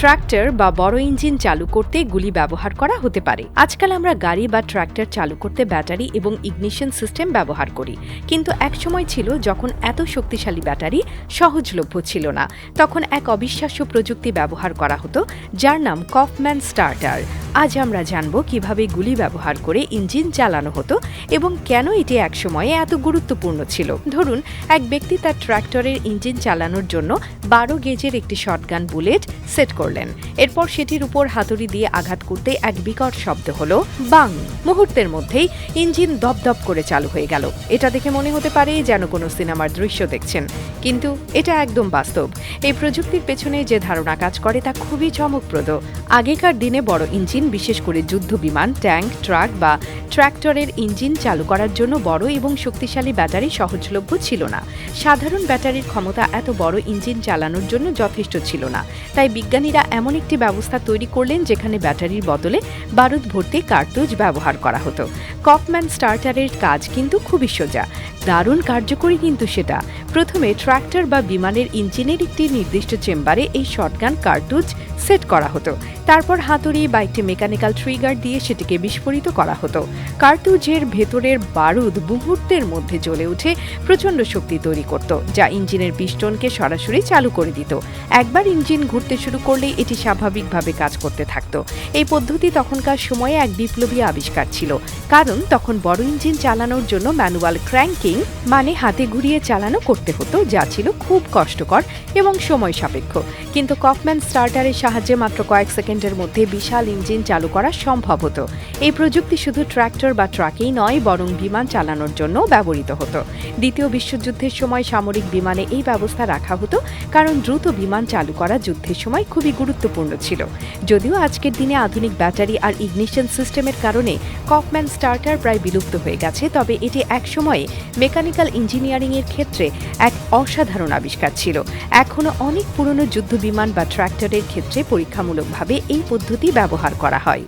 Tractor বা বড় engine চালু করতে গুলি ব্যবহার করা হতে পারে। আজকাল আমরা গাড়ি বা ট্রাক্টর চালু করতে ব্যাটারি এবং ইগনিশন সিস্টেম ব্যবহার করি, কিন্তু এক সময় ছিল যখন এত শক্তিশালী ব্যাটারি সহজলভ্য ছিল না। তখন এক অবিশ্বাস্য প্রযুক্তি ব্যবহার করা হতো, যার নাম কফম্যান স্টার্টার। আজ আমরা জানব কিভাবে গুলি ব্যবহার করে ইঞ্জিন চালানো হতো এবং কেন এটি একসময়ে এত গুরুত্বপূর্ণ ছিল। ধরুন, এক ব্যক্তি তার ট্রাক্টরের ইঞ্জিন চালানোর জন্য 12 গেজের একটি শটগান বুলেট সেট করলেন। এরপর সেটির উপর হাতুড়ি দিয়ে আঘাত করতে এক বিকট শব্দ হলো বাং। মুহূর্তের মধ্যেই ইঞ্জিন দপদপ করে চালু হয়ে গেল। এটা দেখে মনে হতে পারে যেন কোনো সিনেমার দৃশ্য দেখছেন, কিন্তু এটা একদম বাস্তব। এই প্রযুক্তির পেছনে যে ধারণা কাজ করে তা খুবই চমকপ্রদ। আগেকার দিনে বড় ইঞ্জিন, বিশেষ করে যুদ্ধ বিমান, ট্যাঙ্ক, ট্রাক বা ট্র্যাক্টরের ইঞ্জিন চালু করার জন্য বড় এবং শক্তিশালী ব্যাটারি সহজলভ্য ছিল না। সাধারণ ব্যাটারির ক্ষমতা এত বড় ইঞ্জিন চালানোর জন্য যথেষ্ট ছিল না। তাই বিজ্ঞানীরা এমন একটি ব্যবস্থা তৈরি করলেন যেখানে ব্যাটারির বদলে বারুদ ভর্তি কার্তুজ ব্যবহার করা হতো। কফম্যান স্টার্টারের কাজ কিন্তু খুবই সোজা, দারুণ কার্যকরী কিন্তু সেটা। প্রথমে ট্রাক্টর বা বিমানের ইঞ্জিনের একটি নির্দিষ্ট চেম্বারে এই শটগান কার্তুজ সেট করা হতো। তারপর হাতুড়ি বা একটি মেকানিক্যাল ট্রিগার দিয়ে সেটিকে বিস্ফোরিত করা হতো। কার্তুজের ভেতরের বারুদ মুহূর্তের মধ্যে জ্বলে উঠে প্রচণ্ড শক্তি তৈরি করত, যা ইঞ্জিনের পিস্টনকে সরাসরি চালু করে দিত। একবার ইঞ্জিন ঘুরতে শুরু করলে এটি স্বাভাবিকভাবে কাজ করতে থাকত। এই পদ্ধতি তখনকার সময়ে এক বিপ্লবী আবিষ্কার ছিল, কারণ তখন বড় ইঞ্জিন চালানোর জন্য ম্যানুয়াল ক্র্যাঙ্কিং মানে হাতে ঘুরিয়ে চালানো করতে হতো, যা ছিল খুব কষ্টকর এবং সময় সাপেক্ষ। কিন্তু কফম্যান স্টার্টারের সাহায্যে মাত্র কয়েক সেকেন্ডের মধ্যে বিশাল ইঞ্জিন চালু করা সম্ভব হতো। এই প্রযুক্তি শুধু ট্র্যাক্টর বা ট্রাকেই নয়, বরং বিমান চালানোর জন্য ব্যবহৃত হতো। দ্বিতীয় বিশ্বযুদ্ধের সময় সামরিক বিমানে এই ব্যবস্থা রাখা হতো, কারণ দ্রুত বিমান চালু করা যুদ্ধের সময় খুবই গুরুত্বপূর্ণ ছিল। যদিও আজকের দিনে আধুনিক ব্যাটারি আর ইগনিশন সিস্টেমের কারণে কফম্যান স্টার্টার প্রায় বিলুপ্ত হয়ে গেছে, তবে এটি একসময়ে মেকানিক্যাল ইঞ্জিনিয়ারিংয়ের ক্ষেত্রে এক অসাধারণ আবিষ্কার ছিল। এখনও অনেক পুরনো যুদ্ধ বিমান বা ট্র্যাক্টরের ক্ষেত্রে পরীক্ষামূলকভাবে এই পদ্ধতি ব্যবহার করা হয়।